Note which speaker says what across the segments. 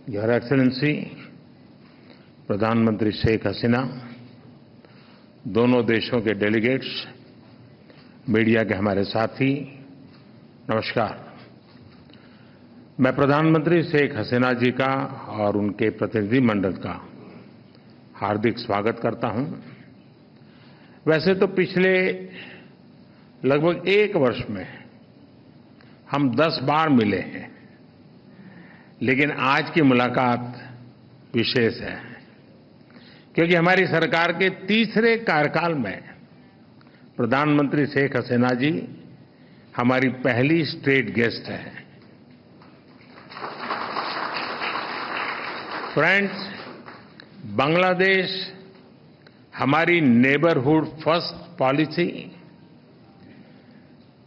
Speaker 1: Your excellency प्रधानमंत्री शेख हसीना, दोनों देशों के डेलीगेट्स, मीडिया के हमारे साथी, नमस्कार। मैं प्रधानमंत्री शेख हसीना जी का और उनके प्रतिनिधिमंडल का हार्दिक स्वागत करता हूं। वैसे तो पिछले लगभग 1 वर्ष में हम 10 बार मिले हैं, लेकिन आज की मुलाकात विशेष है क्योंकि हमारी सरकार के तीसरे कार्यकाल में प्रधानमंत्री शेख हसीना जी हमारी पहली स्टेट गेस्ट हैं। फ्रेंड्स, बांग्लादेश हमारी neighbourhood first policy,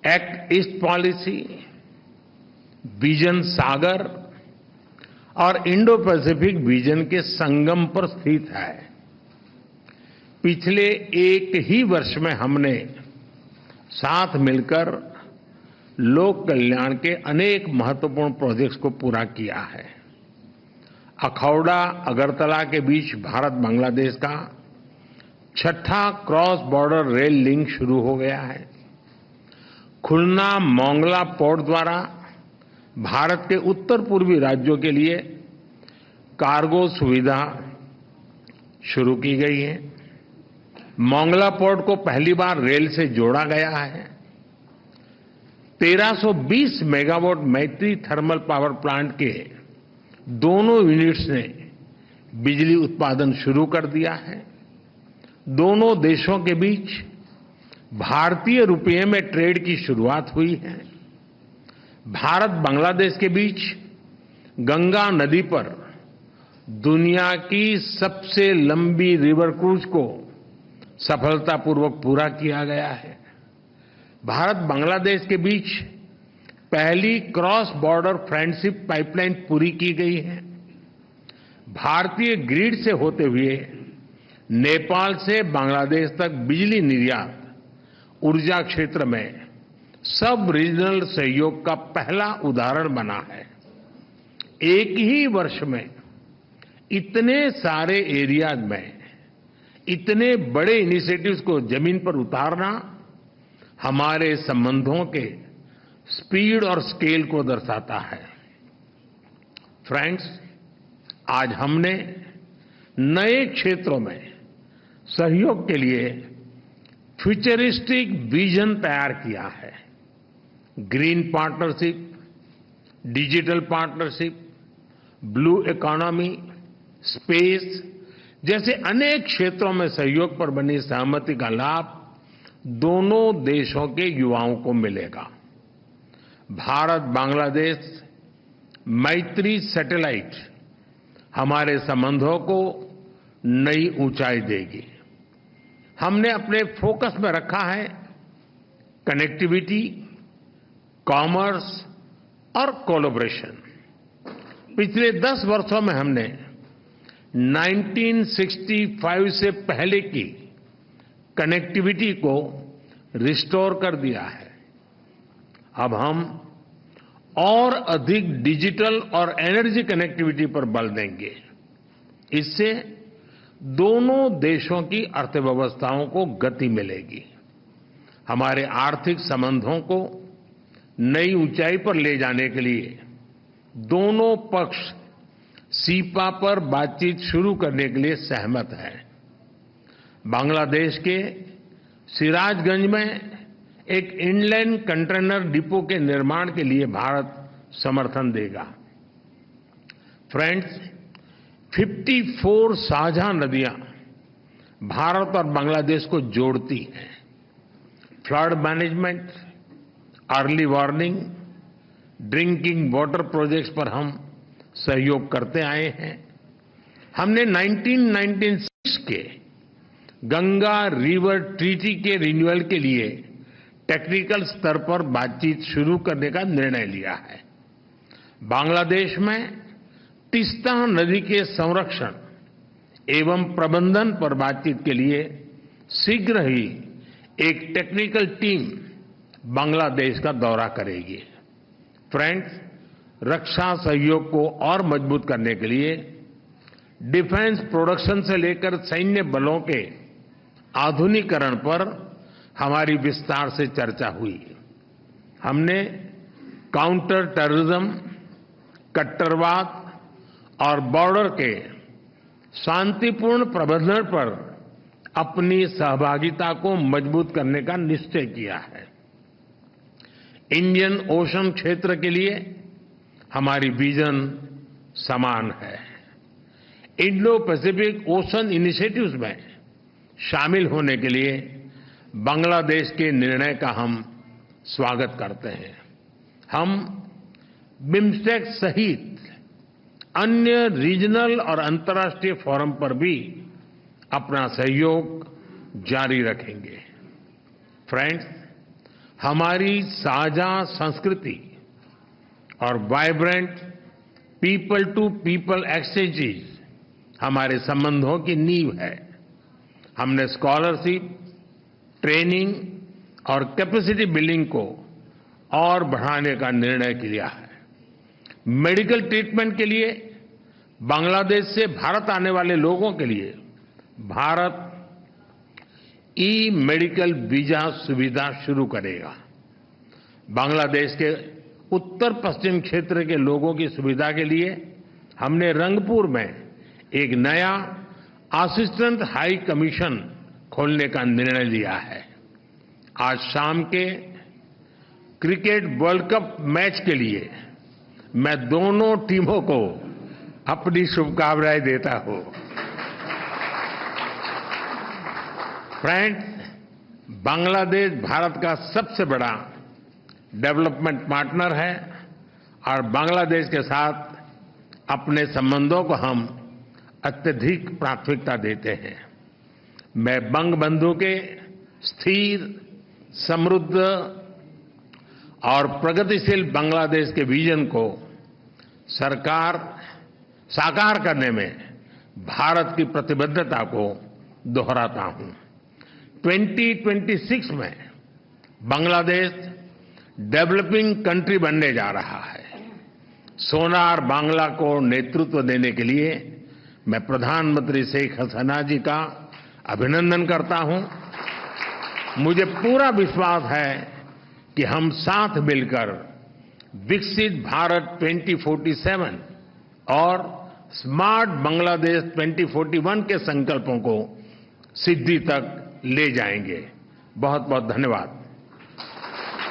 Speaker 1: act east policy, vision Sagar और इंडो पैसिफिक विजन के संगम पर स्थित है। पिछले 1 ही वर्ष में हमने साथ मिलकर लोक कल्याण के अनेक महत्वपूर्ण प्रोजेक्ट्स को पूरा किया है। अखौड़ा अगरतला के बीच भारत बांग्लादेश का 6ठा क्रॉस बॉर्डर रेल लिंक शुरू हो गया है। खुलना मोंगला पोर्ट द्वारा भारत के उत्तर पूर्वी राज्यों के लिए कार्गो सुविधा शुरू की गई है। मोंगला पोर्ट को पहली बार रेल से जोड़ा गया है। 1320 मेगावाट मैत्री थर्मल पावर प्लांट के दोनों यूनिट्स ने बिजली उत्पादन शुरू कर दिया है। दोनों देशों के बीच भारतीय रुपये में ट्रेड की शुरुआत हुई है। भारत बांग्लादेश के बीच गंगा नदी पर दुनिया की सबसे लंबी रिवर क्रूज को सफलतापूर्वक पूरा किया गया है। भारत बांग्लादेश के बीच पहली क्रॉस बॉर्डर फ्रेंडशिप पाइपलाइन पूरी की गई है। भारतीय ग्रिड से होते हुए नेपाल से बांग्लादेश तक बिजली निर्यात ऊर्जा क्षेत्र में सब रीजनल सहयोग का पहला उदाहरण बना है। एक ही वर्ष में इतने सारे एरियाज में इतने बड़े इनिशिएटिव्स को जमीन पर उतारना हमारे संबंधों के स्पीड और स्केल को दर्शाता है। फ्रेंड्स, आज हमने नए क्षेत्रों में सहयोग के लिए फ्यूचरिस्टिक विजन तैयार किया है। Green partnership, digital partnership, blue economy, space जैसे अनेक क्षेत्रों में सहयोग पर बनी सहमति का लाभ दोनों देशों के युवाओं को मिलेगा। भारत बांग्लादेश मैत्री सैटेलाइट हमारे संबंधों को नई ऊंचाई देगी। हमने अपने फोकस में रखा है कनेक्टिविटी, कॉमर्स और कोलैबोरेशन। पिछले 10 वर्षों में हमने 1965 से पहले की कनेक्टिविटी को रिस्टोर कर दिया है। अब हम और अधिक डिजिटल और एनर्जी कनेक्टिविटी पर बल देंगे। इससे दोनों देशों की अर्थव्यवस्थाओं को गति मिलेगी। हमारे आर्थिक संबंधों को नई ऊंचाई पर ले जाने के लिए दोनों पक्ष सीपा पर बातचीत शुरू करने के लिए सहमत हैं। बांग्लादेश के सिराजगंज में एक इनलैंड कंटेनर डिपो के निर्माण के लिए भारत समर्थन देगा। फ्रेंड्स, 54 साझा नदियां भारत और बांग्लादेश को जोड़ती हैं। Flood management, early warning, drinking water projects पर हम सहयोग करते आए हैं। हमने 1996 के गंगा रिवर ट्रीटी के रिन्यूअल के लिए टेक्निकल स्तर पर बातचीत शुरू करने का निर्णय लिया है। बांग्लादेश में तीस्ता नदी के संरक्षण एवं प्रबंधन पर बातचीत के लिए शीघ्र ही एक टेक्निकल टीम बांग्लादेश का दौरा करेगी। फ्रेंड्स, रक्षा सहयोग को और मजबूत करने के लिए डिफेंस प्रोडक्शन से लेकर सैन्य बलों के आधुनिकीकरण पर हमारी विस्तार से चर्चा हुई। हमने काउंटर टेररिज्म, कट्टरवाद और बॉर्डर के शांतिपूर्ण प्रबंधन पर अपनी सहभागिता को मजबूत करने का निश्चय किया है। इंडियन ओशन क्षेत्र के लिए हमारी विजन समान है। इंडो पैसिफिक ओशन इनिशिएटिव्स में शामिल होने के लिए बांग्लादेश के निर्णय का हम स्वागत करते हैं। हम बिम्स्टेक सहित अन्य रीजनल और अंतर्राष्ट्रीय फोरम पर भी अपना सहयोग जारी रखेंगे। फ्रेंड्स, हमारी साझा संस्कृति और vibrant people to people exchanges हमारे संबंधों की नींव है। हमने स्कॉलरशिप, ट्रेनिंग और कैपेसिटी बिल्डिंग को और बढ़ाने का निर्णय किया है। मेडिकल ट्रीटमेंट के लिए बांग्लादेश से भारत आने वाले लोगों के लिए भारत ई मेडिकल वीजा सुविधा शुरू करेगा। बांग्लादेश के उत्तर पश्चिम क्षेत्र के लोगों की सुविधा के लिए हमने रंगपुर में एक नया असिस्टेंट हाई कमीशन खोलने का निर्णय लिया है। आज शाम के क्रिकेट वर्ल्ड कप मैच के लिए मैं दोनों टीमों को अपनी शुभकामनाएं देता हूं। फ्रेंड्स, बांग्लादेश भारत का सबसे बड़ा डेवलपमेंट पार्टनर है और बांग्लादेश के साथ अपने संबंधों को हम अत्यधिक प्राथमिकता देते हैं। मैं बंगबंधु के स्थिर, समृद्ध और प्रगतिशील बांग्लादेश के विजन को साकार करने में भारत की प्रतिबद्धता को दोहराता हूं। 2026 में बांग्लादेश डेवलपिंग कंट्री बनने जा रहा है। सोनार बांग्ला को नेतृत्व देने के लिए मैं प्रधानमंत्री शेख हसीना जी का अभिनंदन करता हूं। मुझे पूरा विश्वास है कि हम साथ मिलकर विकसित भारत 2047 और स्मार्ट बांग्लादेश 2041 के संकल्पों को सिद्धि तक ले जाएंगे। बहुत बहुत धन्यवाद।